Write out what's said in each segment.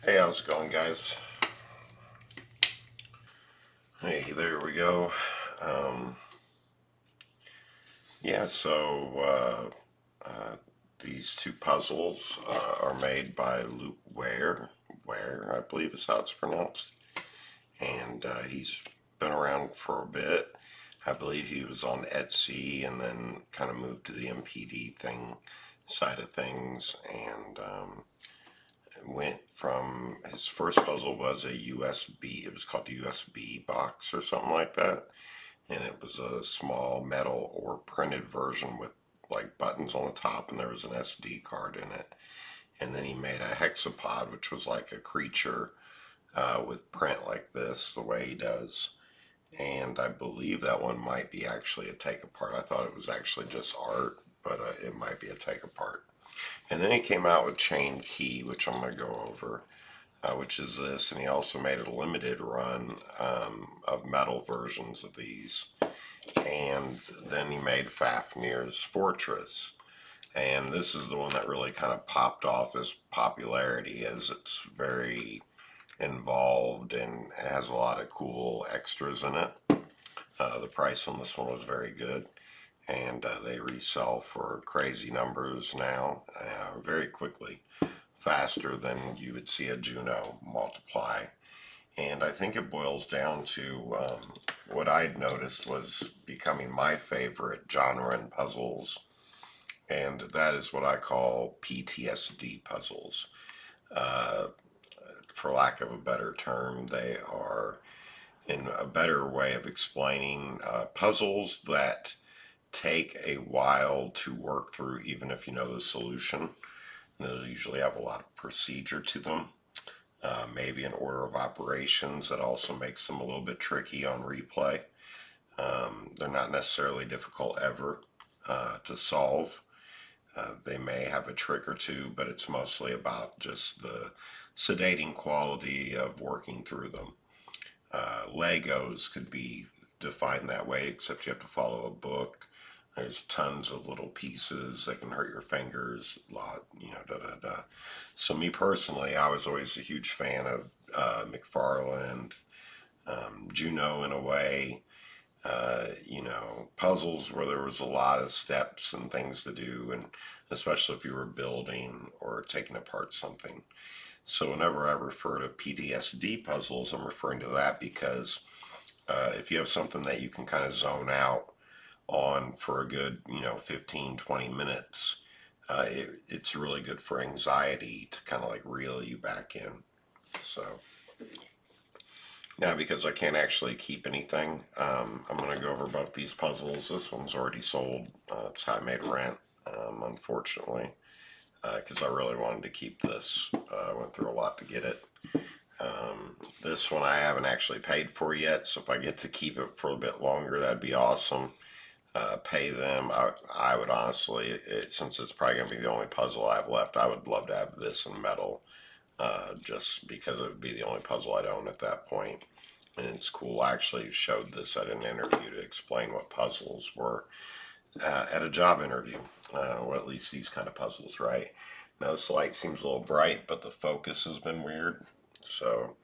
Hey, how's it going, guys? Hey, there we go. Um, yeah, so these two puzzles are made by Luke Ware, I believe is how it's pronounced, and he's been around for a bit. I believe he was on Etsy and then kind of moved to the MPD thing side of things, and went from his first puzzle was a USB. It was called the USB box or something like that, and it was a small metal or printed version with like buttons on the top, and there was an SD card in it. And then he made a hexapod, which was like a creature with print like this, the way he does. And I believe that one might be actually a take apart. I thought it was actually just art, but it might be a take apart. And then he came out with Chain Key, which I'm going to go over, which is this. And he also made a limited run of metal versions of these. And then he made Fafnir's Fortress. And this is the one that really kind of popped off as popularity, as it's very involved and has a lot of cool extras in it. The price on this one was very good, and they resell for crazy numbers now, very quickly, faster than you would see a Juno multiply. And I think it boils down to what I'd noticed was becoming my favorite genre in puzzles, and that is what I call PTSD puzzles. Uh, for lack of a better term, they are in a better way of explaining puzzles that take a while to work through, even if you know the solution. They'll usually have a lot of procedure to them. Maybe an order of operations that also makes them a little bit tricky on replay. They're not necessarily difficult ever to solve. They may have a trick or two, but it's mostly about just the sedating quality of working through them. Legos could be defined that way, except you have to follow a book. There's tons of little pieces that can hurt your fingers, a lot, da da da. So, me personally, I was always a huge fan of McFarland, Juno in a way, puzzles where there was a lot of steps and things to do, and especially if you were building or taking apart something. So, whenever I refer to PTSD puzzles, I'm referring to that because if you have something that you can kind of zone out on for a good, 15, 20 minutes, it's really good for anxiety to kind of like reel you back in. So now, because I can't actually keep anything, I'm going to go over both these puzzles. This one's already sold. It's how I made rent, unfortunately, because I really wanted to keep this. I went through a lot to get it. This one I haven't actually paid for yet, so if I get to keep it for a bit longer, that'd be awesome. Pay them. I would honestly, since it's probably going to be the only puzzle I have left, I would love to have this in metal, just because it would be the only puzzle I'd own at that point. And it's cool. I actually showed this at an interview to explain what puzzles were at a job interview. Or at least these kind of puzzles, right? Now this light seems a little bright, but the focus has been weird. So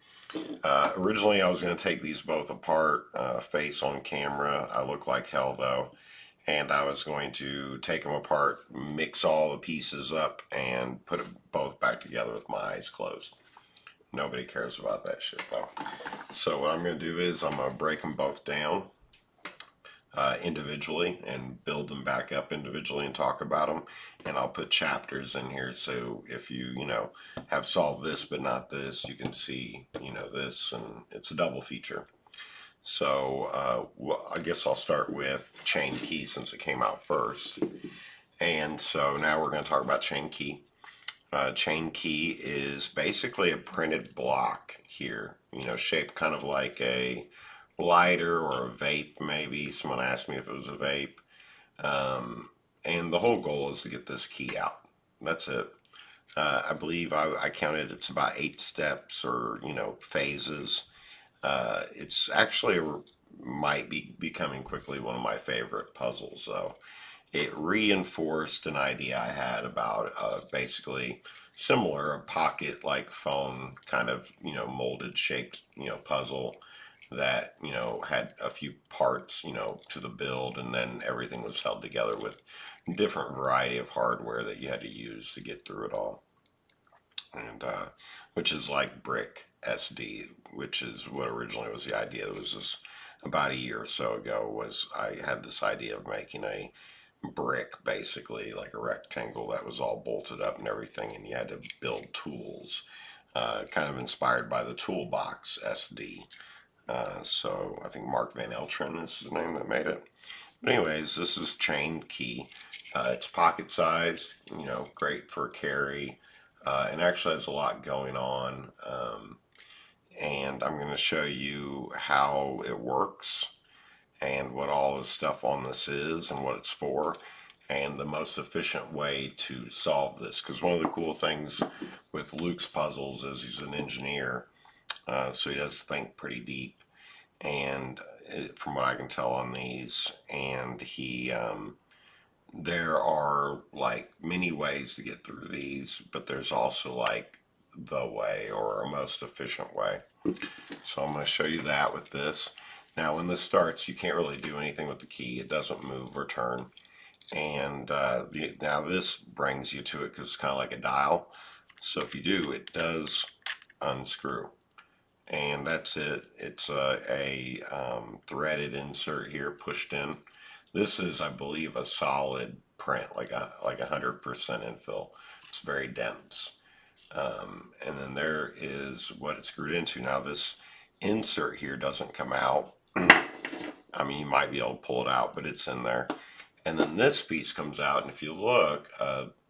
originally I was going to take these both apart, face on camera. I look like hell though. And I was going to take them apart, mix all the pieces up, and put them both back together with my eyes closed. Nobody cares about that shit though. So what I'm going to do is I'm going to break them both down individually and build them back up individually and talk about them. And I'll put chapters in here so if you have solved this but not this, you can see, this, and it's a double feature. So well, I guess I'll start with Chain Key since it came out first. And so now we're going to talk about Chain Key. Chain Key is basically a printed block here, shaped kind of like a lighter or a vape, maybe. Someone asked me if it was a vape. Um, and the whole goal is to get this key out. That's it. I believe I counted it's about 8 steps or, phases. It's actually might be becoming quickly one of my favorite puzzles, though. It reinforced an idea I had about basically similar, a pocket like phone kind of, molded shaped, puzzle that, had a few parts, to the build, and then everything was held together with different variety of hardware that you had to use to get through it all. And which is like brick SD, which is what originally was the idea. It was this about a year or so ago was I had this idea of making a brick, basically like a rectangle that was all bolted up and everything, and you had to build tools, kind of inspired by the toolbox SD. So I think Mark Van Eltron is his name that made it. But anyways, this is chain key. It's pocket sized, great for carry, and actually has a lot going on. And I'm going to show you how it works and what all the stuff on this is and what it's for and the most efficient way to solve this. Because one of the cool things with Luke's puzzles is he's an engineer, so he does think pretty deep. And from what I can tell on these, and there are like many ways to get through these, but there's also like the way or a most efficient way. So I'm going to show you that with this. Now when this starts, you can't really do anything with the key. It doesn't move or turn. And now this brings you to it because it's kind of like a dial. So if you do, it does unscrew. And that's it. It's a threaded insert here pushed in. This is, I believe, a solid print, like 100% infill. It's very dense. And then there is what it's screwed into. Now this insert here doesn't come out. I mean, you might be able to pull it out, but it's in there. And then this piece comes out, and if you look,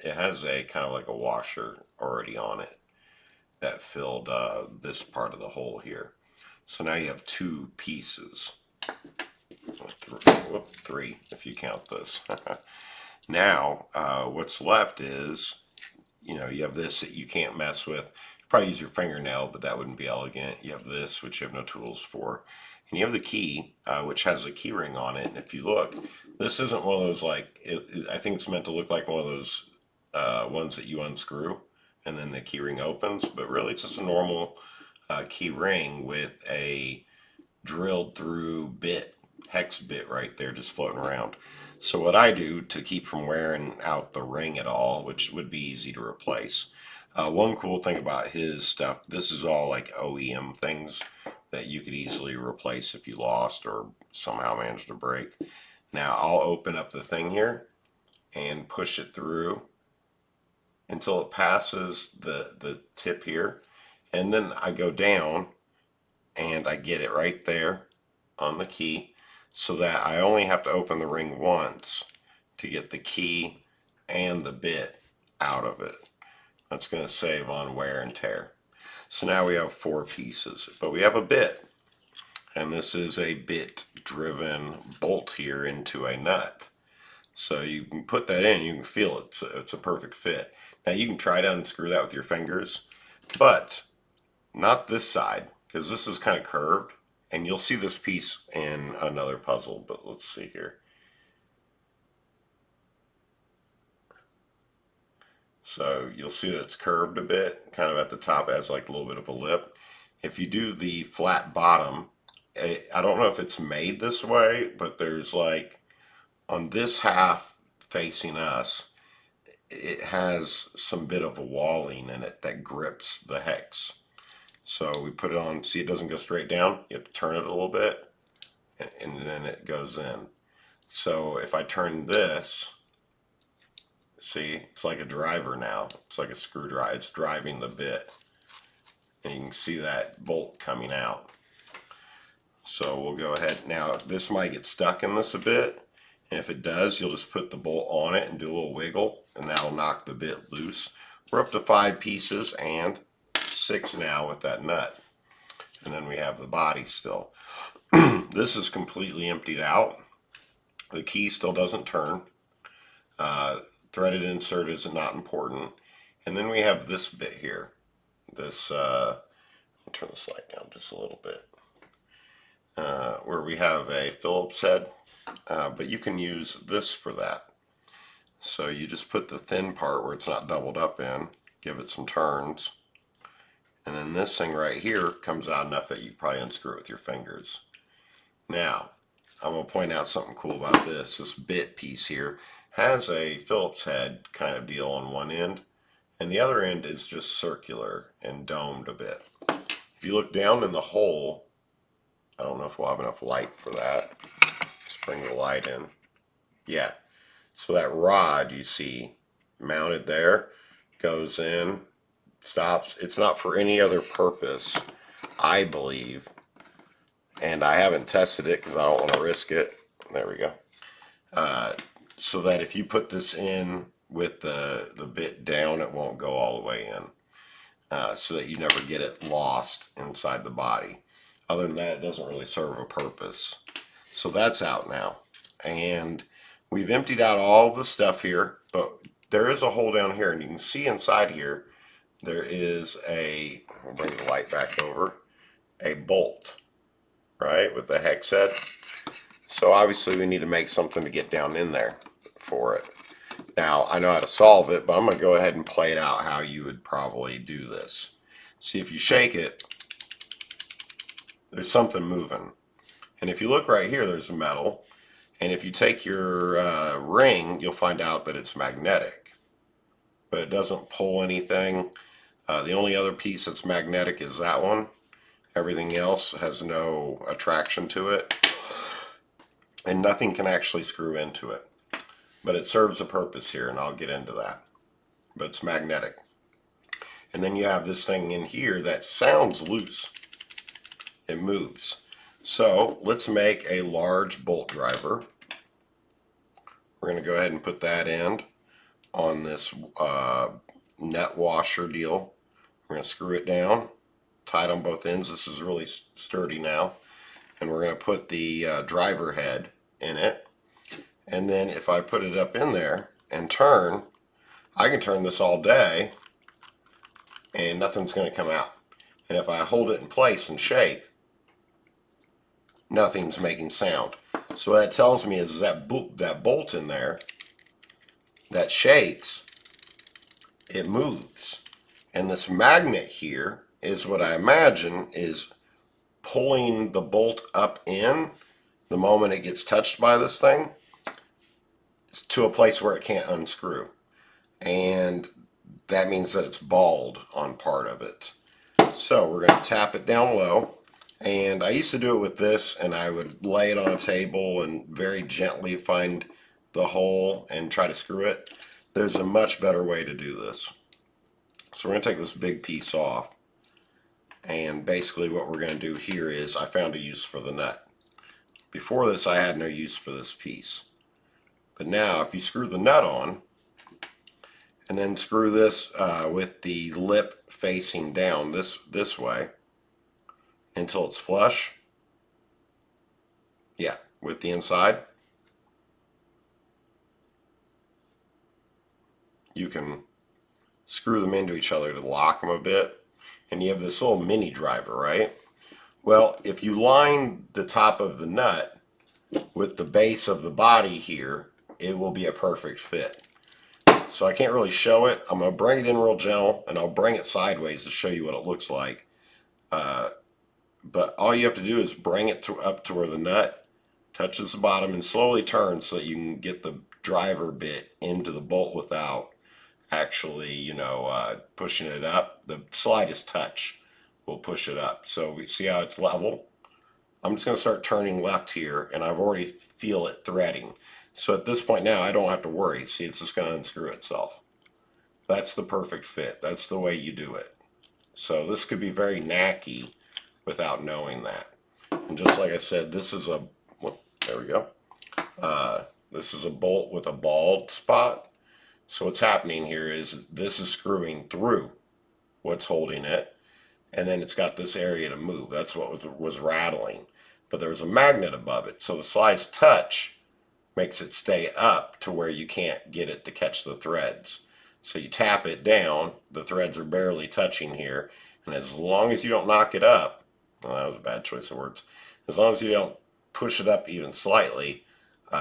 it has a kind of like a washer already on it that filled this part of the hole here. So now you have two pieces. Three, if you count this. Now, what's left is, you have this that you can't mess with. You probably use your fingernail, but that wouldn't be elegant. You have this, which you have no tools for. And you have the key, which has a key ring on it. And if you look, this isn't one of those I think it's meant to look like one of those ones that you unscrew and then the key ring opens. But really, it's just a normal key ring with a drilled through bit, hex bit right there just floating around. So what I do to keep from wearing out the ring at all, which would be easy to replace, one cool thing about his stuff, this is all like OEM things that you could easily replace if you lost or somehow managed to break. Now I'll open up the thing here and push it through until it passes the tip here, and then I go down and I get it right there on the key, so that I only have to open the ring once to get the key and the bit out of it. That's going to save on wear and tear. So now we have 4 pieces, but we have a bit, and this is a bit driven bolt here into a nut. So you can put that in, you can feel it, so it's a perfect fit. Now you can try to unscrew that with your fingers, but not this side, because this is kind of curved. And you'll see this piece in another puzzle, but let's see here. So you'll see that it's curved a bit, kind of at the top as like a little bit of a lip. If you do the flat bottom, I don't know if it's made this way, but there's like on this half facing us, it has some bit of a walling in it that grips the hex. So we put it on, see it doesn't go straight down, you have to turn it a little bit, and then it goes in. So if I turn this, see, it's like a driver now. It's like a screwdriver. It's driving the bit. And you can see that bolt coming out. So we'll go ahead. Now, this might get stuck in this a bit. And if it does, you'll just put the bolt on it and do a little wiggle, and that'll knock the bit loose. We're up to 5 pieces and 6 now with that nut. And then we have the body still. This is completely emptied out. The key still doesn't turn. Threaded insert is not important. And then we have this bit here. This, I'll turn this light down just a little bit. Where we have a Phillips head, but you can use this for that. So you just put the thin part where it's not doubled up in, give it some turns. And then this thing right here comes out enough that you probably unscrew it with your fingers. Now, I'm going to point out something cool about this. This bit piece here has a Phillips head kind of deal on one end, and the other end is just circular and domed a bit. If you look down in the hole, I don't know if we'll have enough light for that. Let's bring the light in. Yeah, so that rod you see mounted there goes in, stops. It's not for any other purpose, I believe, and I haven't tested it because I don't want to risk it. There we go. So that if you put this in with the bit down, it won't go all the way in, so that you never get it lost inside the body. Other than that, it doesn't really serve a purpose. So that's out now, and we've emptied out all the stuff here, but there is a hole down here, and you can see inside here there is a, I'll bring the light back over, a bolt, right, with the hex head. So obviously we need to make something to get down in there for it. Now I know how to solve it, but I'm going to go ahead and play it out how you would probably do this. See, if you shake it, there's something moving. And if you look right here, there's a metal. And if you take your ring, you'll find out that it's magnetic. But it doesn't pull anything. The only other piece that's magnetic is that one. Everything else has no attraction to it. And nothing can actually screw into it. But it serves a purpose here, and I'll get into that. But it's magnetic. And then you have this thing in here that sounds loose. It moves. So let's make a large bolt driver. We're going to go ahead and put that end on this nut washer deal. We're going to screw it down, tight on both ends. This is really sturdy now. And we're going to put the driver head in it. And then if I put it up in there and turn, I can turn this all day and nothing's going to come out. And if I hold it in place and shake, nothing's making sound. So what that tells me is that bolt in there that shakes, it moves. And this magnet here is what I imagine is pulling the bolt up in the moment it gets touched by this thing to a place where it can't unscrew. And that means that it's balled on part of it. So we're going to tap it down low. And I used to do it with this, and I would lay it on a table and very gently find the hole and try to screw it. There's a much better way to do this. So we're going to take this big piece off. And basically what we're going to do here is I found a use for the nut. Before this I had no use for this piece. But now if you screw the nut on and then screw this with the lip facing down this way until it's flush, yeah, with the inside, you can screw them into each other to lock them a bit. And you have this little mini driver, right? Well, if you line the top of the nut with the base of the body here, it will be a perfect fit. So I can't really show it. I'm going to bring it in real gentle, and I'll bring it sideways to show you what it looks like. But all you have to do is bring it up to where the nut touches the bottom and slowly turn so that you can get the driver bit into the bolt without actually, pushing it up. The slightest touch will push it up. So we see how it's level. I'm just going to start turning left here, and I've already feel it threading. So at this point now, I don't have to worry. See, it's just going to unscrew itself. That's the perfect fit. That's the way you do it. So this could be very knacky without knowing that. And just like I said, this is a, there we go. This is a bolt with a bald spot. So what's happening here is this is screwing through what's holding it, and then it's got this area to move. That's what was rattling. But there was a magnet above it, so the slightest touch makes it stay up to where you can't get it to catch the threads. So you tap it down, the threads are barely touching here, and as long as you don't knock it up, well, that was a bad choice of words, as long as you don't push it up even slightly,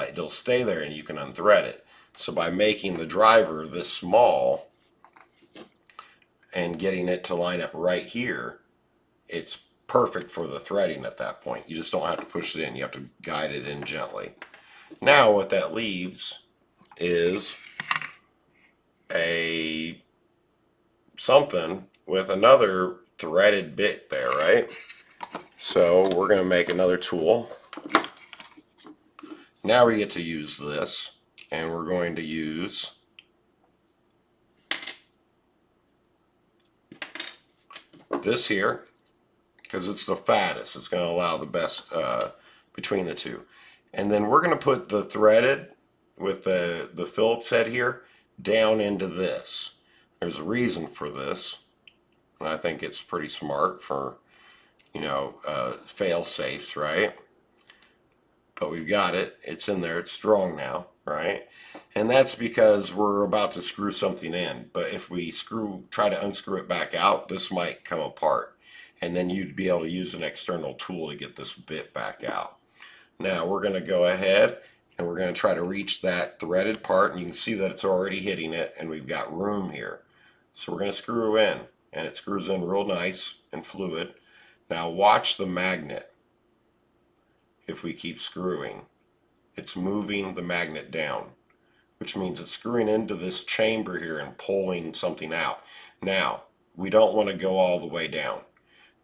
it'll stay there and you can unthread it. So by making the driver this small, and getting it to line up right here, it's perfect for the threading at that point. You just don't have to push it in. You have to guide it in gently. Now what that leaves is a something with another threaded bit there, right? So we're going to make another tool. Now we get to use this, and we're going to use this here because it's the fattest. It's going to allow the best between the two. And then we're going to put the threaded with the Phillips head here down into this. There's a reason for this, and I think it's pretty smart for, you know, fail safes, right? But we've got it. It's in there. It's strong now, right? And that's because we're about to screw something in. But if we try to unscrew it back out, this might come apart. And then you'd be able to use an external tool to get this bit back out. Now we're going to go ahead and we're going to try to reach that threaded part. And you can see that it's already hitting it, and we've got room here. So we're going to screw in, and it screws in real nice and fluid. Now watch the magnet. If we keep screwing, it's moving the magnet down, which means it's screwing into this chamber here and pulling something out. Now, we don't want to go all the way down,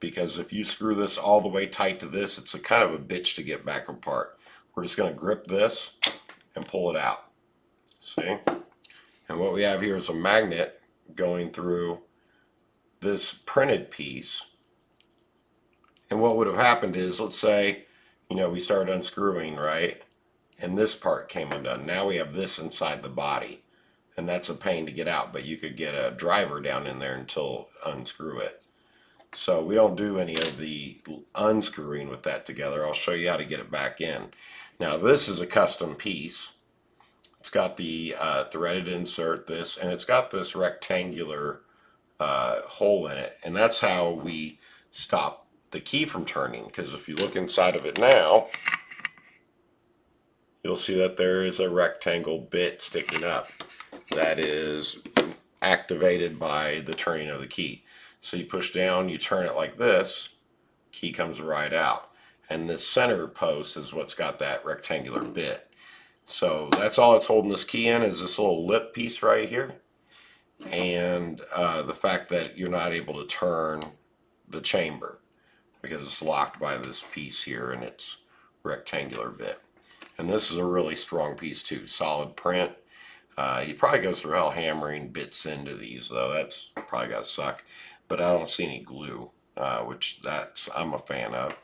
because if you screw this all the way tight to this, it's a kind of a bitch to get back apart. We're just going to grip this and pull it out. See? And what we have here is a magnet going through this printed piece. And what would have happened is, let's say, you know, we started unscrewing, right? And this part came undone. Now we have this inside the body. And that's a pain to get out, but you could get a driver down in there until unscrew it. So we don't do any of the unscrewing with that together. I'll show you how to get it back in. Now this is a custom piece. It's got the threaded insert, and it's got this rectangular hole in it. And that's how we stop the key from turning, because if you look inside of it now, you'll see that there is a rectangle bit sticking up that is activated by the turning of the key. So you push down, you turn it like this, key comes right out. And this center post is what's got that rectangular bit. So that's all it's holding this key in, is this little lip piece right here. And the fact that you're not able to turn the chamber, because it's locked by this piece here and its rectangular bit. And this is a really strong piece too, solid print. You probably go through hell hammering bits into these though. That's probably got to suck. But I don't see any glue, which I'm a fan of.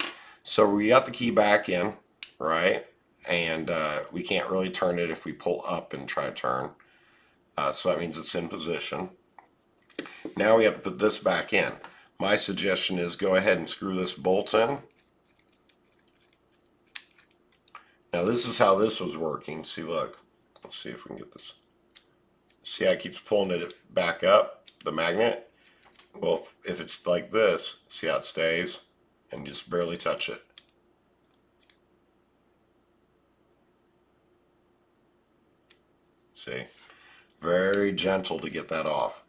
So we got the key back in, right? And we can't really turn it if we pull up and try to turn. So that means it's in position. Now we have to put this back in. My suggestion is go ahead and screw this bolt in. Now this is how this was working. See, look. Let's see if we can get this. See how it keeps pulling it back up, the magnet? Well, if it's like this, see how it stays? And just barely touch it. See? Very gentle to get that off.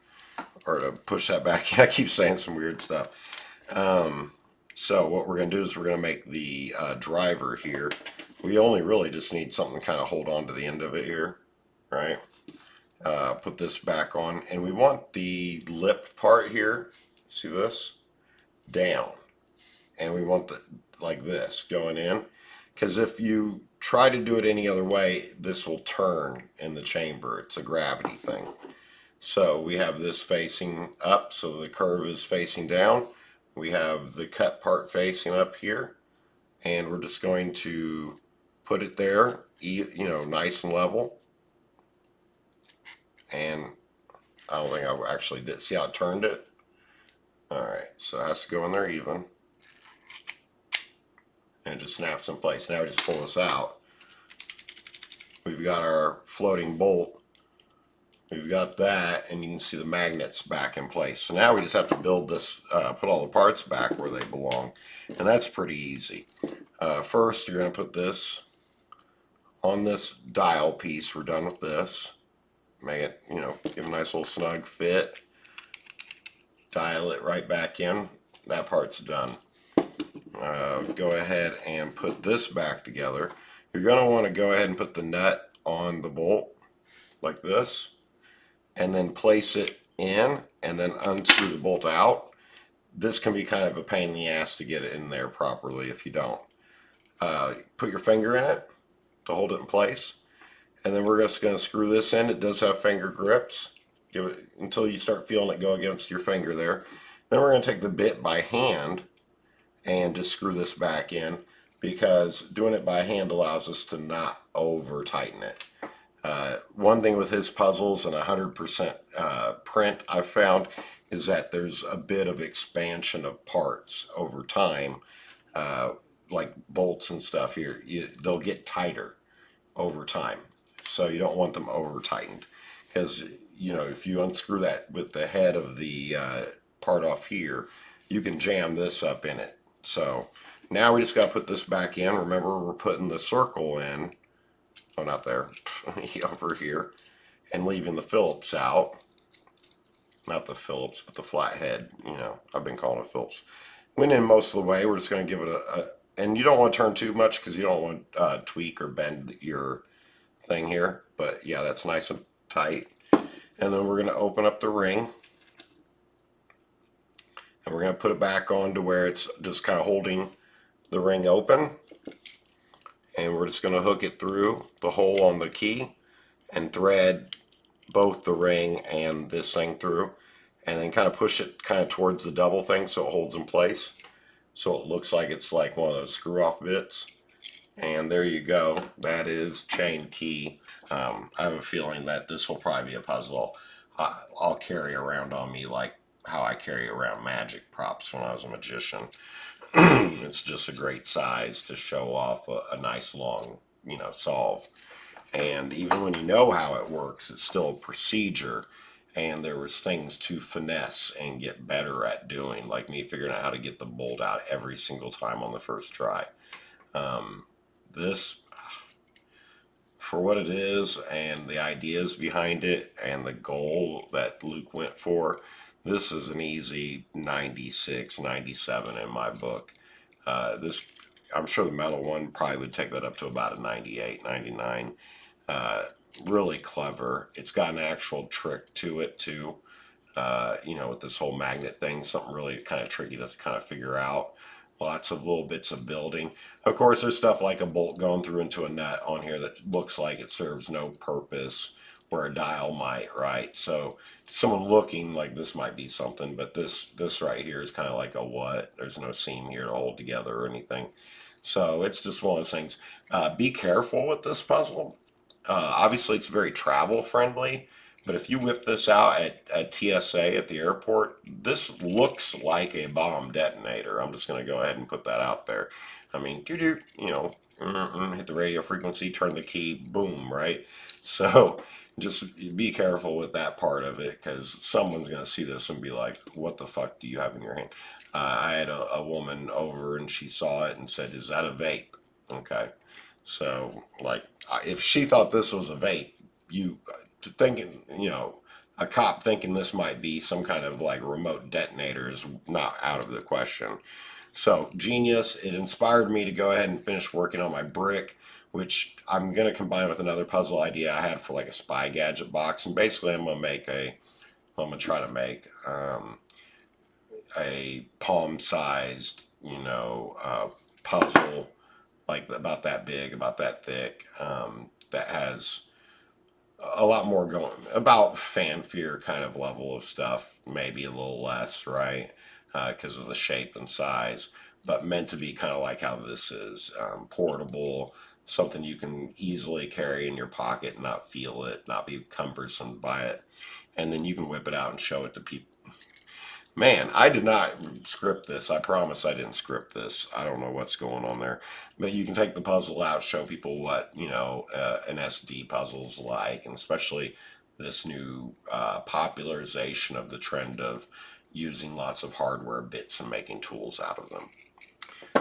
Or to push that back. I keep saying some weird stuff. So what we're going to do is we're going to make the driver here. We only really just need something to kind of hold on to the end of it here, right? Put this back on, and we want the lip part here, see this, down, and we want the like this going in, because if you try to do it any other way, this will turn in the chamber. It's a gravity thing. So we have this facing up, so the curve is facing down. We have the cut part facing up here, and we're just going to put it there, you know, nice and level. And I don't think I actually did. See how it turned it? Alright, so it has to go in there even. And it just snaps in place. Now we just pull this out. We've got our floating bolt. We've got that, and you can see the magnets back in place. So now we just have to build this, put all the parts back where they belong. And that's pretty easy. First, you're going to put this on this dial piece. We're done with this. Make it, you know, give a nice little snug fit. dial it right back in. That part's done. Go ahead and put this back together. You're going to want to go ahead and put the nut on the bolt like this, and then place it in, and then unscrew the bolt out. This can be kind of a pain in the ass to get it in there properly if you don't. Put your finger in it to hold it in place, and then we're just going to screw this in. It does have finger grips. Give it until you start feeling it go against your finger there. Then we're going to take the bit by hand and just screw this back in, because doing it by hand allows us to not over tighten it. One thing with his puzzles and 100% print I've found is that there's a bit of expansion of parts over time, like bolts and stuff here. They'll get tighter over time, so you don't want them over tightened, because if you unscrew that with the head of the part off here, you can jam this up in it. So now we just got to put this back in. Remember, we're putting the circle in. Oh, not there. Over here. And leaving the Phillips out. Not the Phillips, but the flathead. I've been calling it Phillips. Went in most of the way. We're just going to give it and you don't want to turn too much, because you don't want to tweak or bend your thing here. But yeah, that's nice and tight. And then we're going to open up the ring. And we're going to put it back on to where it's just kind of holding the ring open. And we're just going to hook it through the hole on the key and thread both the ring and this thing through, and then kind of push it kind of towards the double thing so it holds in place, so it looks like it's like one of those screw off bits. And there you go. That is chain key. I have a feeling that this will probably be a puzzle I'll carry around on me, like how I carry around magic props when I was a magician. It's just a great size to show off a nice long, solve. And even when you know how it works, it's still a procedure. And there was things to finesse and get better at doing, like me figuring out how to get the bolt out every single time on the first try. This, for what it is and the ideas behind it and the goal that Luke went for, this is an easy 96, 97 in my book. I'm sure the metal one probably would take that up to about a 98, 99. Really clever. It's got an actual trick to it too. With this whole magnet thing, something really kind of tricky to kind of figure out. Lots of little bits of building. Of course, there's stuff like a bolt going through into a nut on here that looks like it serves no purpose, where a dial might, right? So someone looking like this might be something, but this right here is kind of like a what? There's no seam here to hold together or anything. So it's just one of those things. Be careful with this puzzle. Obviously, it's very travel friendly, but if you whip this out at TSA at the airport, this looks like a bomb detonator. I'm just going to go ahead and put that out there. I mean, hit the radio frequency, turn the key, boom, right? So just be careful with that part of it, because someone's going to see this and be like, what the fuck do you have in your hand? I had a woman over, and she saw it and said, is that a vape? Okay. So, like, if she thought this was a vape, thinking, a cop thinking this might be some kind of like remote detonator is not out of the question. So, genius. It inspired me to go ahead and finish working on my brick, which I'm going to combine with another puzzle idea I had for like a spy gadget box. And basically, I'm going to try to make a palm-sized, puzzle, like about that big, about that thick, that has a lot more going about Fafnir kind of level of stuff, maybe a little less, right? Because of the shape and size, but meant to be kind of like how this is, portable, something you can easily carry in your pocket and not feel it, not be cumbersome by it. And then you can whip it out and show it to people. Man, I did not script this. I promise I didn't script this. I don't know what's going on there. But you can take the puzzle out, show people what, an SD puzzle's like, and especially this new popularization of the trend of using lots of hardware bits and making tools out of them.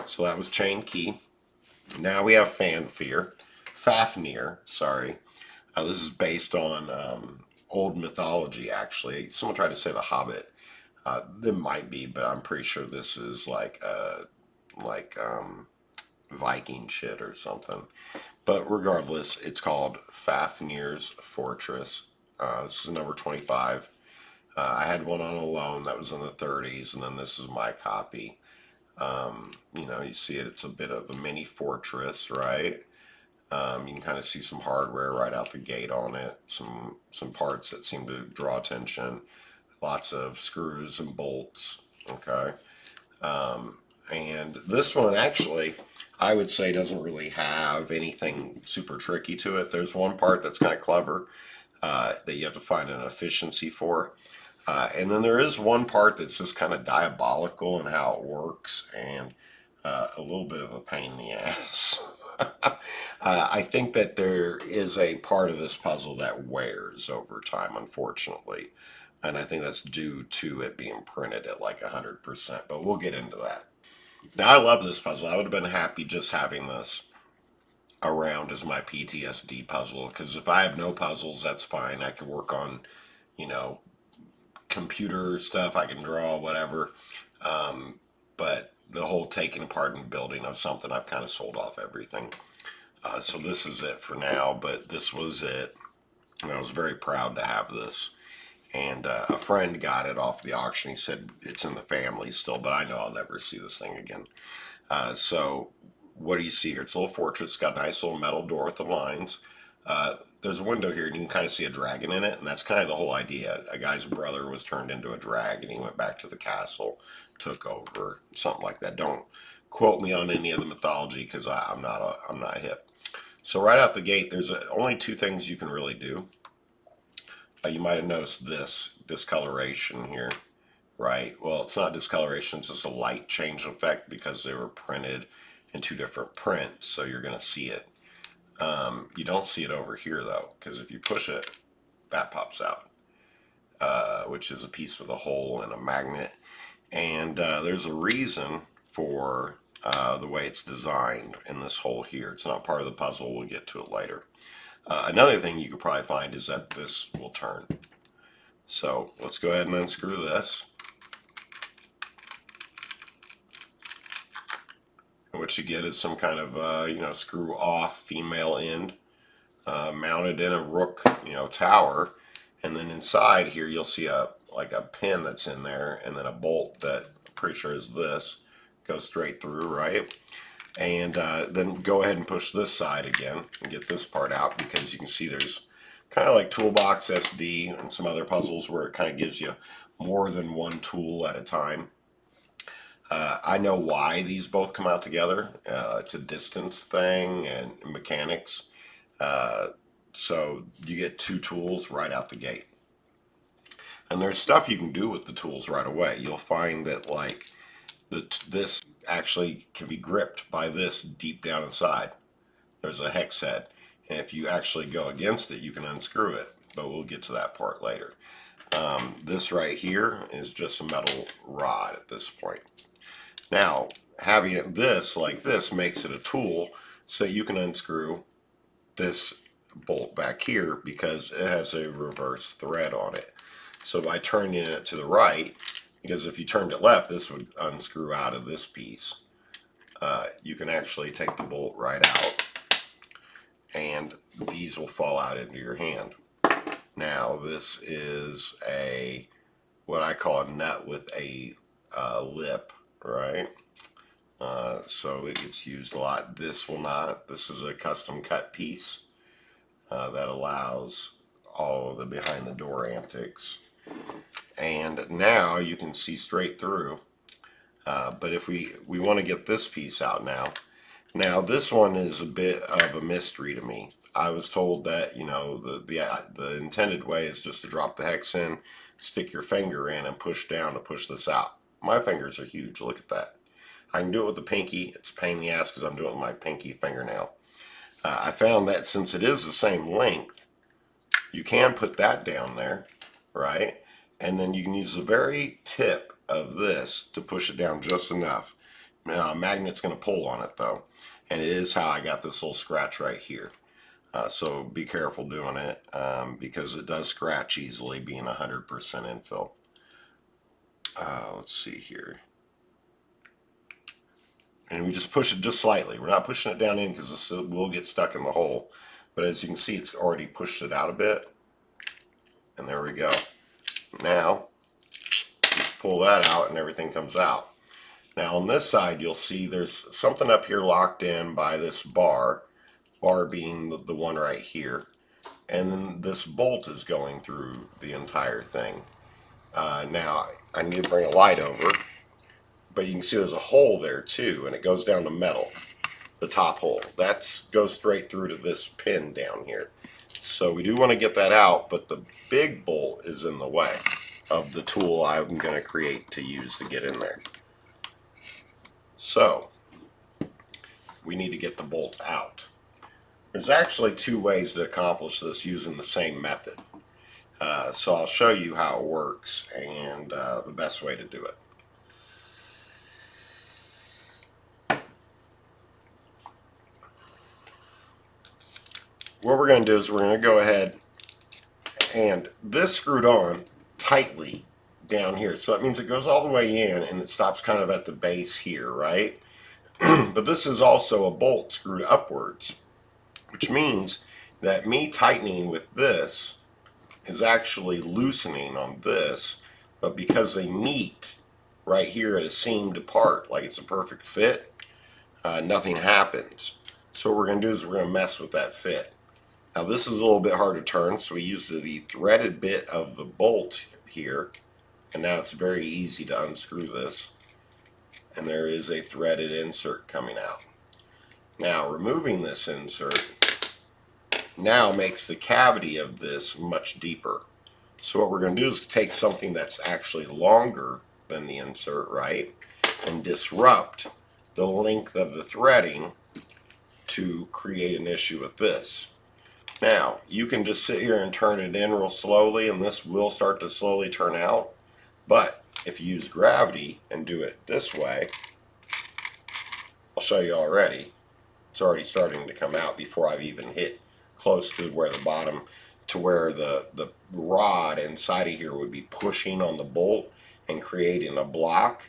So that was Chain Key. Now we have Fafnir, sorry. This is based on old mythology, actually. Someone tried to say The Hobbit. There might be, but I'm pretty sure this is like Viking shit or something. But regardless, it's called Fafnir's Fortress. This is number 25. I had one on a loan that was in the 30s, and then this is my copy. You know, you see it, it's a bit of a mini fortress, right? You can kind of see some hardware right out the gate on it, some parts that seem to draw attention, lots of screws and bolts, okay? Um, and this one actually, I would say doesn't really have anything super tricky to it. There's one part that's kind of clever that you have to find an efficiency for. And then there is one part that's just kind of diabolical in how it works and a little bit of a pain in the ass. I think that there is a part of this puzzle that wears over time, unfortunately. And I think that's due to it being printed at like 100%, but we'll get into that. Now, I love this puzzle. I would have been happy just having this around as my PTSD puzzle, because if I have no puzzles, that's fine. I can work on, you know, computer stuff, I can draw, whatever. But the whole taking apart and building of something, I've kind of sold off everything. So this is it for now, but this was it. And I was very proud to have this. And a friend got it off the auction. He said it's in the family still, but I know I'll never see this thing again. So what do you see here? It's a little fortress. It's got a nice little metal door with the lines. There's a window here, and you can kind of see a dragon in it, and that's kind of the whole idea. A guy's brother was turned into a dragon. He went back to the castle, took over, something like that. Don't quote me on any of the mythology because I'm not hip. So right out the gate, there's only two things you can really do. You might have noticed this discoloration here, right? Well, it's not discoloration, it's just a light change effect because they were printed in two different prints, so you're going to see it. You don't see it over here though, because if you push it, that pops out, which is a piece with a hole and a magnet. And there's a reason for the way it's designed in this hole here. It's not part of the puzzle. We'll get to it later. Another thing you could probably find is that this will turn. So let's go ahead and unscrew this. And what you get is some kind of, you know, screw off female end mounted in a rook, you know, tower. And then inside here, you'll see like a pin that's in there, and then a bolt that I'm pretty sure is this, goes straight through, right? And then go ahead and push this side again and get this part out, because you can see there's kind of like Toolbox SD and some other puzzles where it kind of gives you more than one tool at a time. I know why these both come out together. It's a distance thing and mechanics. Uh, so you get two tools right out the gate. And there's stuff you can do with the tools right away. You'll find that like this actually can be gripped by this deep down inside. There's a hex head. And if you actually go against it, you can unscrew it. But we'll get to that part later. This right here is just a metal rod at this point. Now, having it this like this makes it a tool so you can unscrew this bolt back here because it has a reverse thread on it. So by turning it to the right, because if you turned it left, this would unscrew out of this piece. You can actually take the bolt right out, and these will fall out into your hand. Now, this is what I call a nut with a lip, right? So it gets used a lot. This will not. This is a custom cut piece that allows all of the behind the door antics. And now you can see straight through. But if we want to get this piece out now. Now this one is a bit of a mystery to me. I was told that, you know, the intended way is just to drop the hex in, stick your finger in, and push down to push this out. My fingers are huge. Look at that. I can do it with the pinky. It's a pain in the ass because I'm doing it with my pinky fingernail. I found that since it is the same length, you can put that down there, right? And then you can use the very tip of this to push it down just enough. Now, a magnet's going to pull on it though, and it is how I got this little scratch right here. So be careful doing it because it does scratch easily being 100% infill. let's see here. And we just push it just slightly. We're not pushing it down in because this will get stuck in the hole. But as you can see, it's already pushed it out a bit. And there we go. Now, just pull that out and everything comes out. Now on this side, you'll see there's something up here locked in by this bar being the one right here. And then this bolt is going through the entire thing. Now, I need to bring a light over, but you can see there's a hole there too, and it goes down to metal, the top hole. That goes straight through to this pin down here. So we do want to get that out, but the big bolt is in the way of the tool I'm going to create to use to get in there. So we need to get the bolts out. There's actually two ways to accomplish this using the same method. So I'll show you how it works and the best way to do it. What we're going to do is we're going to go ahead and this screwed on tightly down here. So that means it goes all the way in and it stops kind of at the base here, right? But this is also a bolt screwed upwards, which means that me tightening with this is actually loosening on this, but because they meet right here at a seamed part, like it's a perfect fit, nothing happens. So what we're going to do is we're going to mess with that fit. Now this is a little bit hard to turn, so we use the threaded bit of the bolt here, and now it's very easy to unscrew this. And there is a threaded insert coming out. Now removing this insert now makes the cavity of this much deeper. So what we're going to do is take something that's actually longer than the insert, right, and disrupt the length of the threading to create an issue with this. Now, you can just sit here and turn it in real slowly, and this will start to slowly turn out. But if you use gravity and do it this way, I'll show you already. It's already starting to come out before I've even hit close to where the bottom, to where the rod inside of here would be pushing on the bolt and creating a block,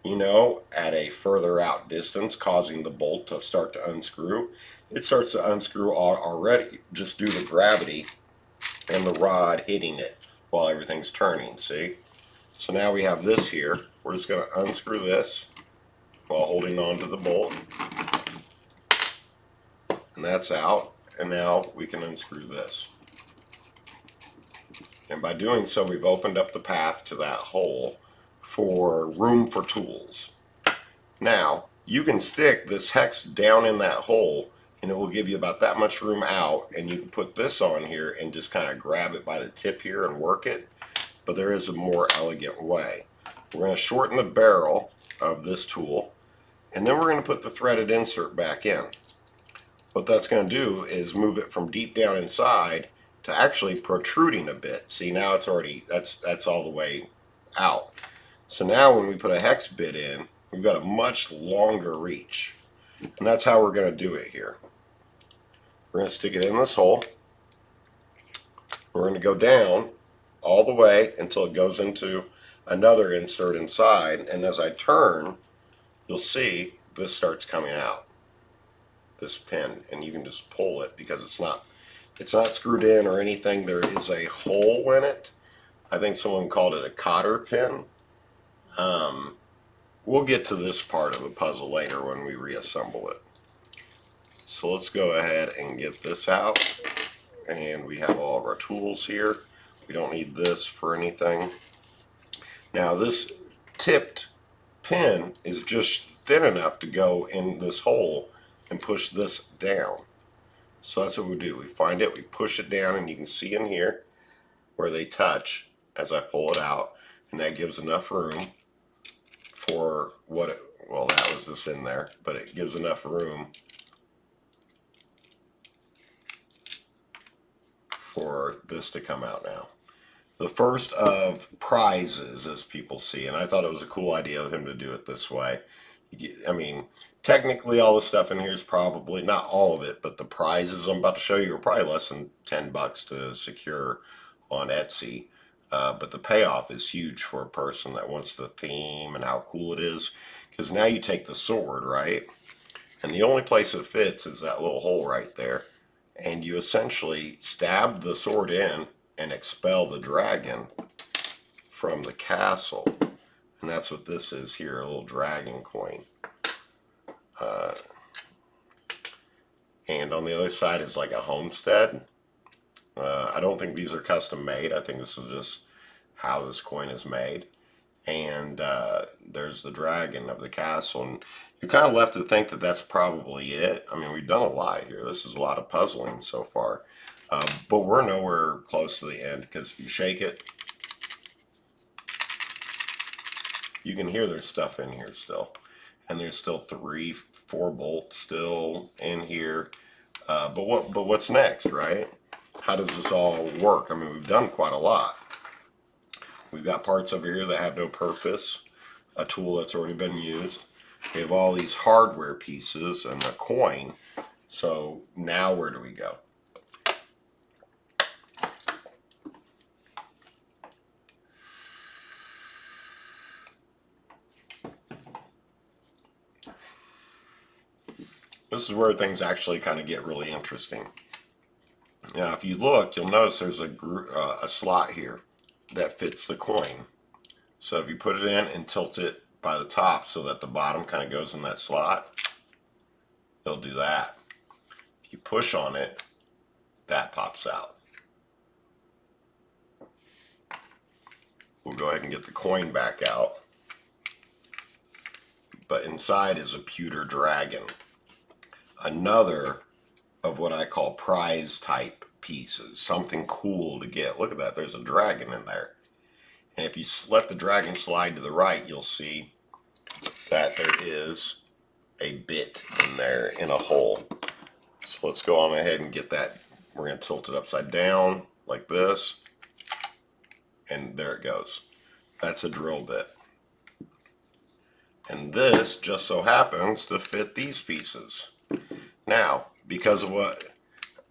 you know, at a further out distance, causing the bolt to start to unscrew. It starts to unscrew already just due to gravity and the rod hitting it while everything's turning, see? So now we have this here. We're just going to unscrew this while holding on to the bolt. And that's out. And now we can unscrew this. And by doing so, we've opened up the path to that hole for room for tools. Now, you can stick this hex down in that hole and it will give you about that much room out, and you can put this on here and just kind of grab it by the tip here and work it. But there is a more elegant way. We're going to shorten the barrel of this tool, and then we're going to put the threaded insert back in. What that's going to do is move it from deep down inside to actually protruding a bit. See, now it's already, that's all the way out. So now when we put a hex bit in, we've got a much longer reach. And that's how we're going to do it here. We're going to stick it in this hole. We're going to go down all the way until it goes into another insert inside. And as I turn, you'll see this starts coming out, this pin. And you can just pull it because it's not screwed in or anything. There is a hole in it. I think someone called it a cotter pin. We'll get to this part of the puzzle later when we reassemble it. So let's go ahead and get this out. And we have all of our tools here. We don't need this for anything. Now this tipped pin is just thin enough to go in this hole and push this down. So that's what we do. We find it, we push it down, and you can see in here where they touch as I pull it out, and that gives enough room for what it, well, that was just in there, but it gives enough room for this to come out now. The first of prizes, as people see, and I thought it was a cool idea of him to do it this way. I mean, technically all the stuff in here is probably, not all of it, but the prizes I'm about to show you are probably less than $10 to secure on Etsy. But the payoff is huge for a person that wants the theme and how cool it is. Because now you take the sword, right? And the only place it fits is that little hole right there. And you essentially stab the sword in and expel the dragon from the castle. And that's what this is here, a little dragon coin. Uh, and on the other side is like a homestead. I don't think these are custom made. I think this is just how this coin is made. And there's the dragon of the castle. And you're kind of left to think that that's probably it. I mean, we've done a lot here. This is a lot of puzzling so far. But we're nowhere close to the end, because if you shake it, you can hear there's stuff in here still. And there's still 3, 4 bolts still in here. But what's next, right? How does this all work? I mean, we've done quite a lot. We've got parts over here that have no purpose, a tool that's already been used. We have all these hardware pieces and a coin. So now where do we go? This is where things actually kind of get really interesting. Now, if you look, you'll notice there's a slot here that fits the coin. So if you put it in and tilt it by the top so that the bottom kind of goes in that slot, it'll do that. If you push on it, that pops out. We'll go ahead and get the coin back out. But inside is a pewter dragon. Another of what I call prize type pieces. Something cool to get. Look at that. There's a dragon in there. And if you let the dragon slide to the right, you'll see that there is a bit in there in a hole. So let's go on ahead and get that. We're going to tilt it upside down like this. And there it goes. That's a drill bit. And this just so happens to fit these pieces. Now, because of what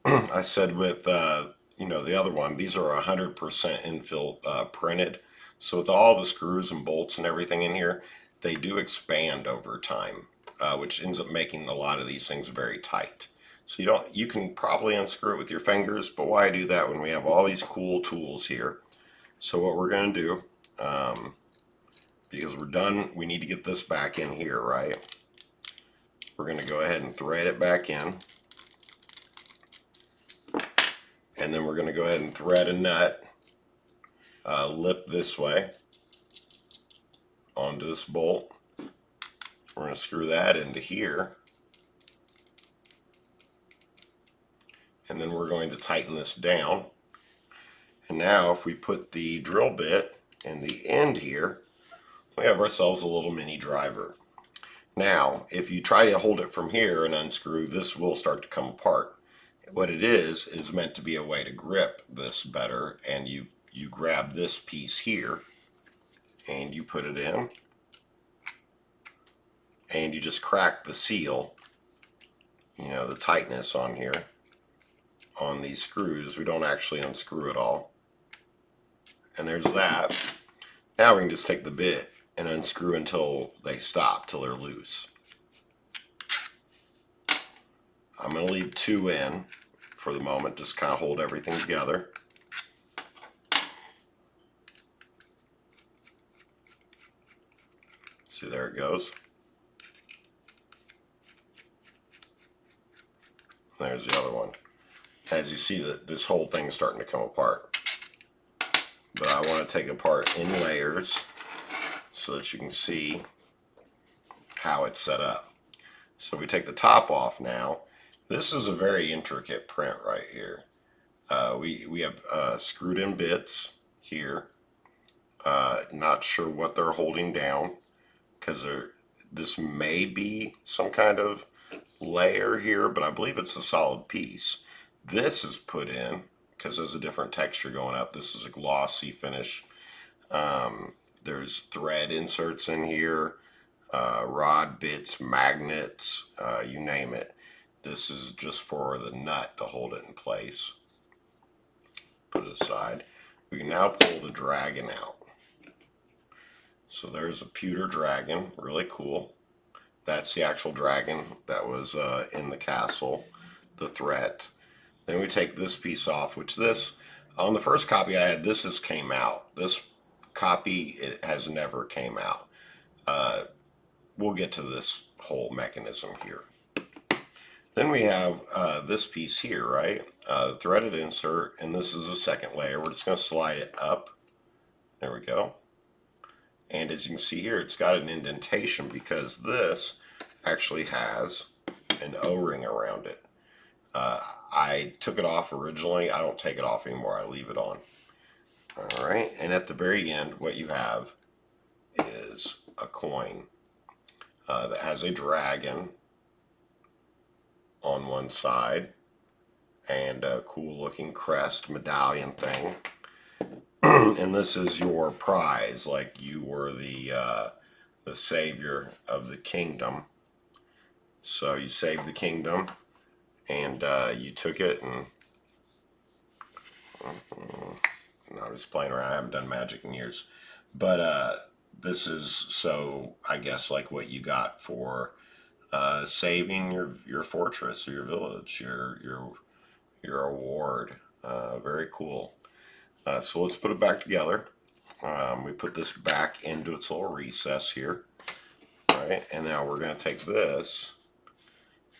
I said with the other one, these are 100% infill printed. So with all the screws and bolts and everything in here, they do expand over time, which ends up making a lot of these things very tight. So you can probably unscrew it with your fingers, but why do that when we have all these cool tools here? So what we're going to do, because we're done, we need to get this back in here, right? We're going to go ahead and thread it back in. And then we're going to go ahead and thread a nut, lip this way onto this bolt. We're going to screw that into here. And then we're going to tighten this down. And now if we put the drill bit in the end here, we have ourselves a little mini driver. Now, if you try to hold it from here and unscrew, this will start to come apart. What it is meant to be a way to grip this better, and you grab this piece here and you put it in and you just crack the seal, the tightness on here on these screws. We don't actually unscrew it all. And there's that. Now we can just take the bit and unscrew until they stop, till they're loose. I'm going to leave 2 in for the moment, just kind of hold everything together. See, there it goes. There's the other one. As you see, this whole thing is starting to come apart. But I want to take it apart in layers so that you can see how it's set up. So if we take the top off now, this is a very intricate print right here. We have screwed in bits here. Not sure what they're holding down, because this may be some kind of layer here, but I believe it's a solid piece. This is put in because there's a different texture going up. This is a glossy finish. There's thread inserts in here, rod bits, magnets, you name it. This is just for the nut to hold it in place. Put it aside. We can now pull the dragon out. So there's a pewter dragon, really cool. That's the actual dragon that was in the castle, the threat. Then we take this piece off, which this, on the first copy I had, this has came out. This copy, it has never came out. We'll get to this whole mechanism here. Then we have this piece here, right? Threaded insert, and this is the second layer. We're just going to slide it up. There we go. And as you can see here, it's got an indentation because this actually has an O-ring around it. I took it off originally. I don't take it off anymore. I leave it on. All right, and at the very end, what you have is a coin that has a dragon on one side and a cool looking crest medallion thing. And this is your prize, like you were the savior of the kingdom. So you saved the kingdom, and you took it, and no, I'm just playing around. I haven't done magic in years, but this is, so I guess, like what you got for saving your fortress or your village, your award. Very cool. So let's put it back together. We put this back into its little recess here. All right, and now we're going to take this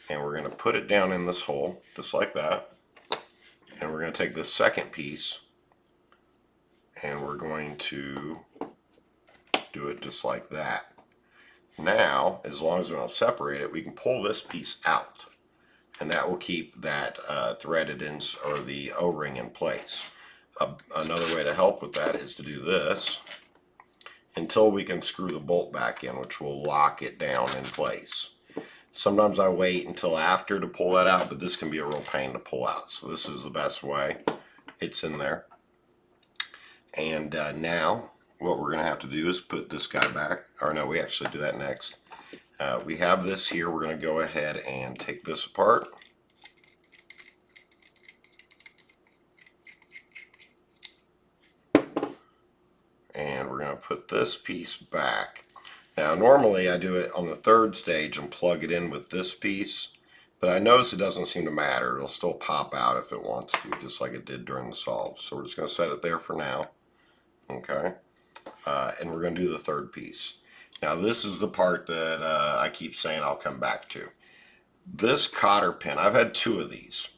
and we're going to put it down in this hole, just like that. And we're going to take this second piece and we're going to do it just like that. Now, as long as we don't separate it, we can pull this piece out, and that will keep that threaded ends or the O-ring in place. Another way to help with that is to do this until we can screw the bolt back in, which will lock it down in place. Sometimes I wait until after to pull that out, but this can be a real pain to pull out. So this is the best way. It's in there. And now what we're going to have to do is put this guy back. Or no, we actually do that next. We have this here. We're going to go ahead and take this apart. And we're going to put this piece back. Now normally I do it on the third stage and plug it in with this piece, but I notice it doesn't seem to matter. It'll still pop out if it wants to, just like it did during the solve. So we're just going to set it there for now. Okay. And we're going to do the third piece. Now this is the part that I keep saying I'll come back to. This cotter pin, I've had two of these.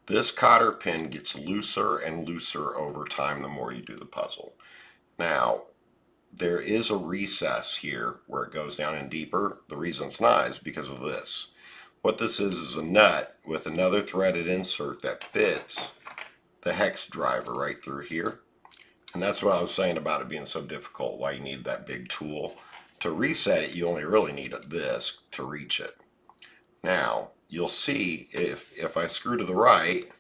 This cotter pin gets looser and looser over time the more you do the puzzle. Now, there is a recess here where it goes down in deeper. The reason it's not is because of this. What this is a nut with another threaded insert that fits the hex driver right through here. And that's what I was saying about it being so difficult, why you need that big tool. To reset it, you only really need this to reach it. Now, you'll see if I screw to the right,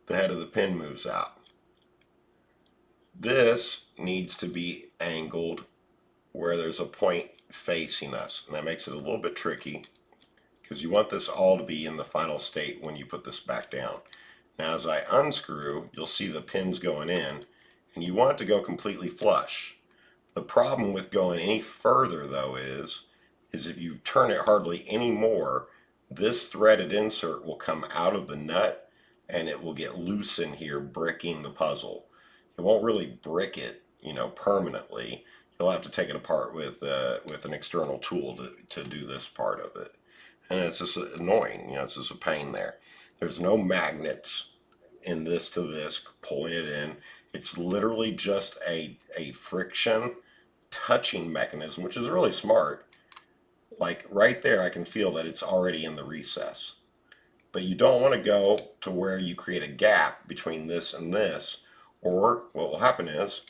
the head of the pin moves out. This needs to be angled where there's a point facing us, and that makes it a little bit tricky because you want this all to be in the final state when you put this back down. Now as I unscrew, you'll see the pins going in, and you want it to go completely flush. The problem with going any further though is if you turn it hardly any more, this threaded insert will come out of the nut and it will get loose in here, bricking the puzzle. It won't really brick it, permanently. You'll have to take it apart with an external tool to do this part of it. And it's just annoying, it's just a pain there. There's no magnets in this to this pulling it in. It's literally just a friction touching mechanism, which is really smart. Like right there, I can feel that it's already in the recess. But you don't want to go to where you create a gap between this and this, or what will happen is,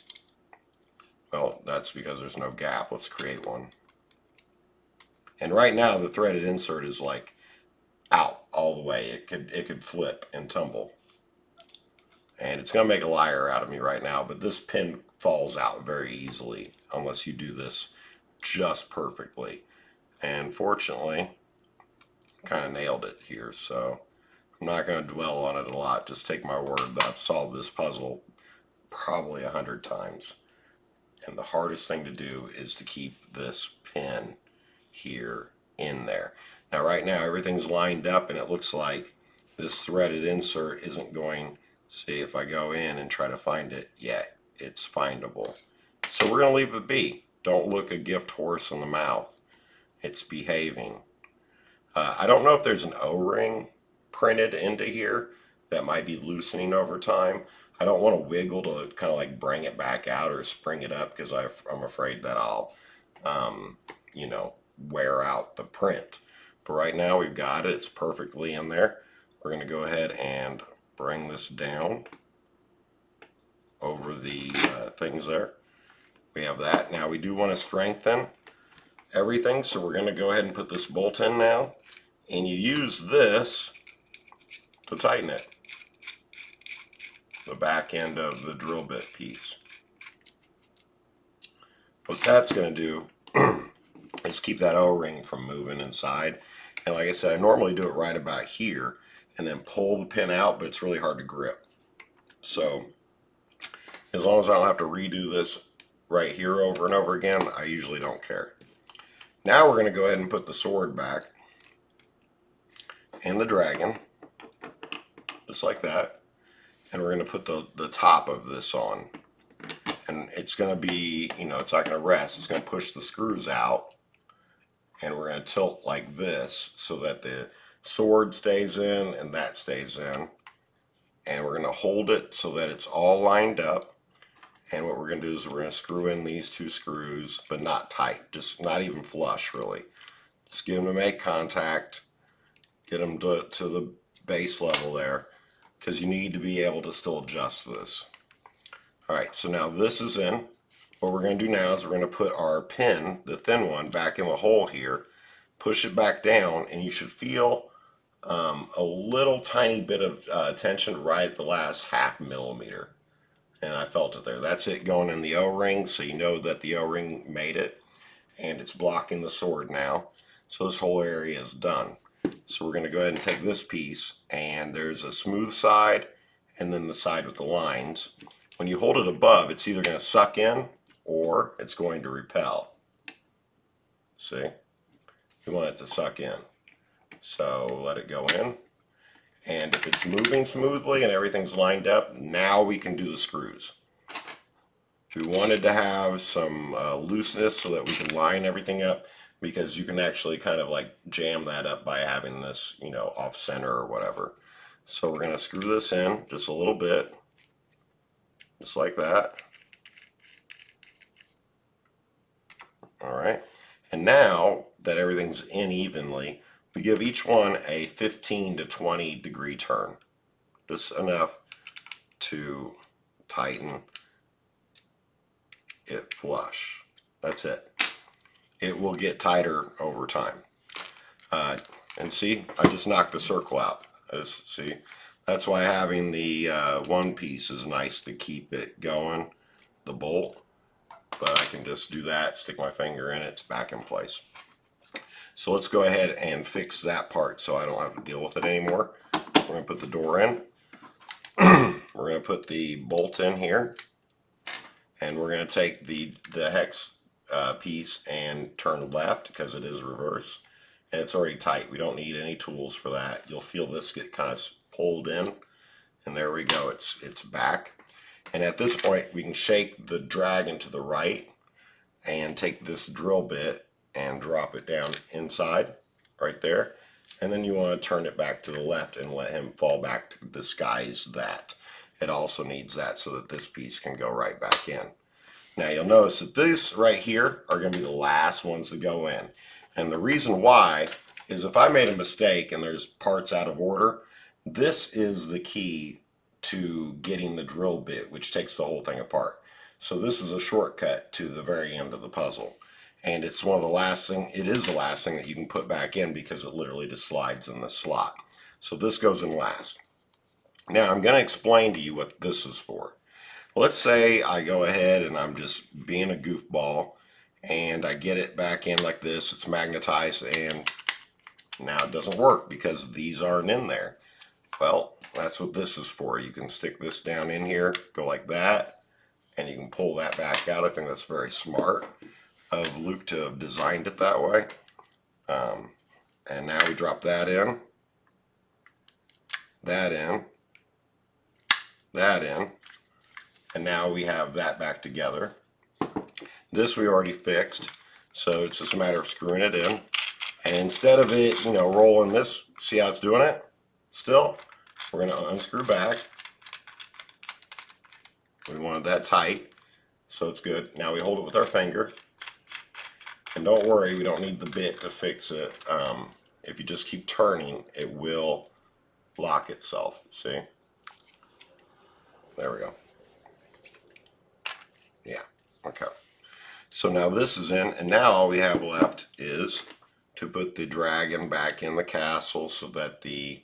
well, that's because there's no gap. Let's create one. And right now the threaded insert is like out all the way. It could flip and tumble. And it's going to make a liar out of me right now, but this pin falls out very easily unless you do this just perfectly. And fortunately, kind of nailed it here, so I'm not going to dwell on it a lot. Just take my word that I've solved this puzzle probably 100 times. And the hardest thing to do is to keep this pin here in there. Now right now everything's lined up and it looks like this threaded insert isn't going, see if I go in and try to find it, yeah, it's findable. So we're going to leave it be. Don't look a gift horse in the mouth. It's behaving. I don't know if there's an O-ring printed into here that might be loosening over time. I don't want to wiggle to kind of like bring it back out or spring it up because I'm afraid that I'll, you know, wear out the print. But right now we've got it. It's perfectly in there. We're going to go ahead and bring this down over the things there. We have that. Now we do want to strengthen everything, so we're going to go ahead and put this bolt in now. And you use this to tighten it, the back end of the drill bit piece. What that's going to do is keep that O-ring from moving inside. And like I said, I normally do it right about here and then pull the pin out, but it's really hard to grip. So as long as I don't have to redo this right here over and over again, I usually don't care. Now we're going to go ahead and put the sword back and the dragon, just like that. And we're going to put the top of this on. And it's going to be, you know, it's not going to rest. It's going to push the screws out. And we're going to tilt like this so that the sword stays in and that stays in. And we're going to hold it so that it's all lined up. And what we're going to do is we're going to screw in these two screws, but not tight, just not even flush really. Just get them to make contact, get them to the base level there, because you need to be able to still adjust this. Alright, so now this is in. What we're going to do now is we're going to put our pin, the thin one, back in the hole here, push it back down, and you should feel a little tiny bit of tension right at the last ½ millimeter. And I felt it there. That's it going in the O-ring, so you know that the O-ring made it, and it's blocking the sword now. So this whole area is done. So we're going to go ahead and take this piece, and there's a smooth side and then the side with the lines. When you hold it above, it's either going to suck in or it's going to repel. See? You want it to suck in. So let it go in. And if it's moving smoothly and everything's lined up, now we can do the screws. We wanted to have some looseness so that we can line everything up, because you can actually kind of like jam that up by having this, you know, off center or whatever. So we're going to screw this in just a little bit, just like that. All right. And now that everything's in evenly, we give each one a 15 to 20 degree turn. Just enough to tighten it flush. That's it. It will get tighter over time. And see, I just knocked the circle out. See, that's why having the one piece is nice to keep it going, the bolt. But I can just do that, stick my finger in it, it's back in place. So let's go ahead and fix that part so I don't have to deal with it anymore. We're going to put the door in. We're going to put the bolt in here. And we're going to take the hex piece and turn left because it is reverse. And it's already tight. We don't need any tools for that. You'll feel this get kind of pulled in. And there we go. It's back. And at this point, we can shake the dragon to the right and take this drill bit and drop it down inside right there. And then you want to turn it back to the left and let him fall back to disguise that. It also needs that so that this piece can go right back in. Now you'll notice that these right here are going to be the last ones to go in. And the reason why is if I made a mistake and there's parts out of order, this is the key to getting the drill bit, which takes the whole thing apart. So this is a shortcut to the very end of the puzzle. And it's one of the last thing, it is the last thing that you can put back in because it literally just slides in the slot. So this goes in last. Now I'm going to explain to you what this is for. Let's say I go ahead and I'm just being a goofball and I get it back in like this, it's magnetized, and now it doesn't work because these aren't in there. Well, that's what this is for. You can stick this down in here, go like that, and you can pull that back out. I think that's very smart of Luke to have designed it that way. And now we drop that in, that in, that in, and now we have that back together. This we already fixed, so it's just a matter of screwing it in. And instead of it, rolling this, see how it's doing it? Still, we're going to unscrew back. We wanted that tight, so it's good. Now we hold it with our finger. And don't worry, we don't need the bit to fix it. If you just keep turning, it will lock itself. See? There we go. Yeah, okay. So now this is in, and now all we have left is to put the dragon back in the castle so that the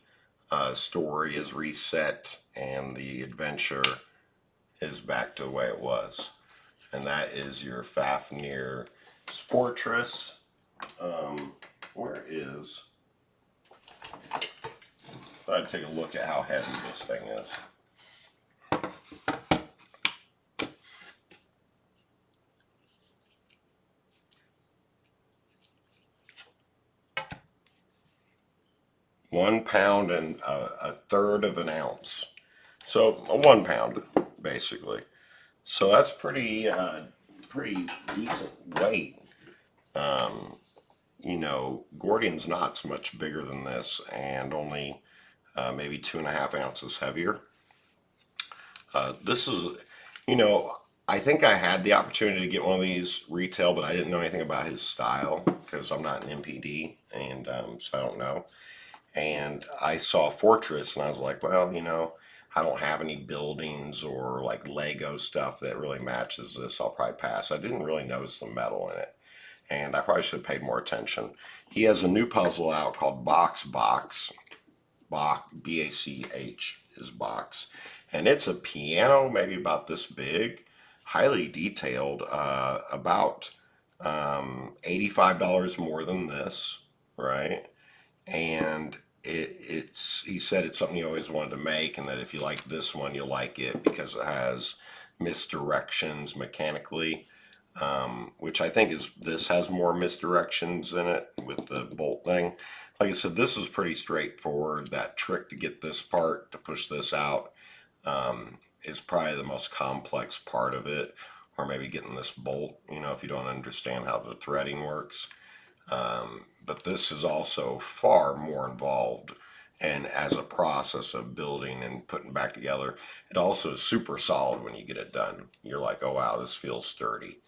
story is reset and the adventure is back to the way it was. And that is your Fafnir Fortress. Where is... I'd take a look at how heavy this thing is. £1 and a third of an ounce. So 1 pound, basically. So that's pretty decent weight. Gordian's knot's much bigger than this, and only maybe 2.5 ounces heavier. This is, I think I had the opportunity to get one of these retail, but I didn't know anything about his style because I'm not an MPD, and so I don't know. And I saw Fortress, and I was like, well, I don't have any buildings or like Lego stuff that really matches this. I'll probably pass. I didn't really notice the metal in it, and I probably should have paid more attention. He has a new puzzle out called Box. B-A-C-H is Box. And it's a piano, maybe about this big, highly detailed, about $85 more than this, right? And he said it's something he always wanted to make, and that if you like this one, you'll like it because it has misdirections mechanically, which I think this has more misdirections in it with the bolt thing. Like I said, this is pretty straightforward. That trick to get this part, to push this out, is probably the most complex part of it, or maybe getting this bolt, if you don't understand how the threading works. But this is also far more involved, and as a process of building and putting back together, it also is super solid when you get it done. You're like, oh wow, this feels sturdy,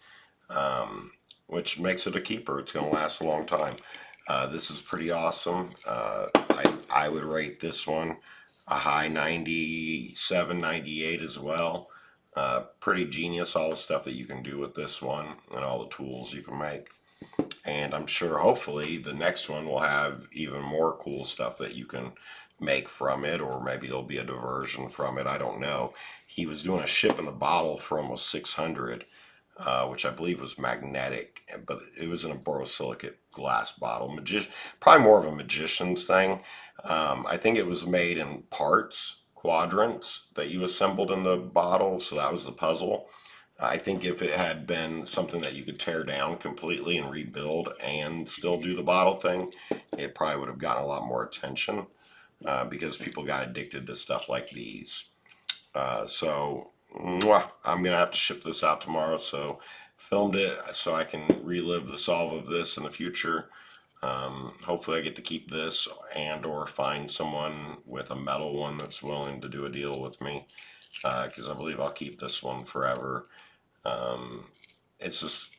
which makes it a keeper. It's going to last a long time. This is pretty awesome. I would rate this one a high 97, 98 as well. Pretty genius, all the stuff that you can do with this one and all the tools you can make. And I'm sure hopefully the next one will have even more cool stuff that you can make from it, or maybe it'll be a diversion from it. I don't know. He was doing a ship in the bottle for almost 600, which I believe was magnetic, but it was in a borosilicate glass bottle. Probably more of a magician's thing. I think it was made in parts, quadrants that you assembled in the bottle, so that was the puzzle. I think if it had been something that you could tear down completely and rebuild and still do the bottle thing, it probably would have gotten a lot more attention because people got addicted to stuff like these. So I'm going to have to ship this out tomorrow, so filmed it so I can relive the solve of this in the future. Hopefully I get to keep this and or find someone with a metal one that's willing to do a deal with me, because I believe I'll keep this one forever. It's just,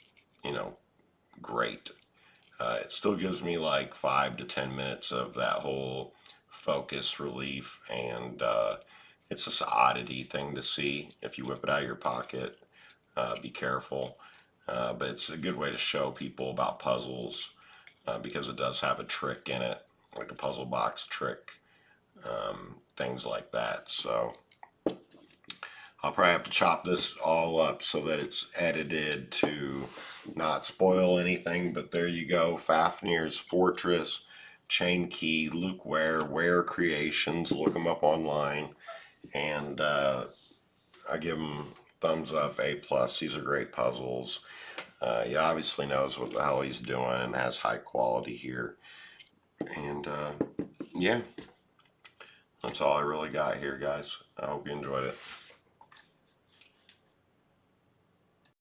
great. It still gives me like 5 to 10 minutes of that whole focus relief, and it's this oddity thing to see if you whip it out of your pocket. Be careful. But it's a good way to show people about puzzles because it does have a trick in it, like a puzzle box trick, things like that. So I'll probably have to chop this all up so that it's edited to not spoil anything, but there you go. Fafnir's Fortress, Chain Key, Luke Ware Creations. Look them up online, and I give them thumbs up, A plus. These are great puzzles. He obviously knows what the hell he's doing and has high quality here. And yeah, that's all I really got here, guys. I hope you enjoyed it.